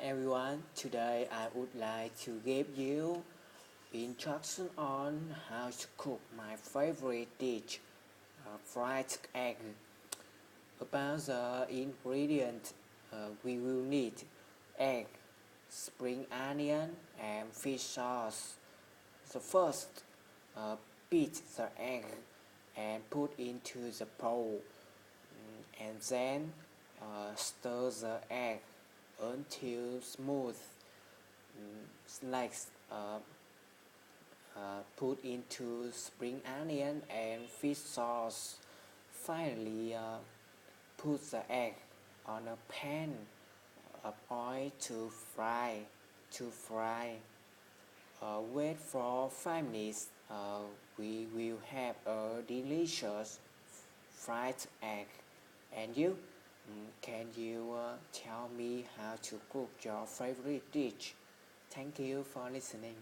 everyone, today I would like to give you instruction on how to cook my favorite dish, fried egg. About the ingredients, we will need egg, spring onion and fish sauce. So first, beat the egg and put into the bowl, and then stir the egg until smooth. Slice put into spring onion and fish sauce. Finally, put the egg on a pan of oil to fry. Wait for 5 minutes. We will have a delicious fried egg. And you? Can you tell me how to cook your favorite dish? Thank you for listening.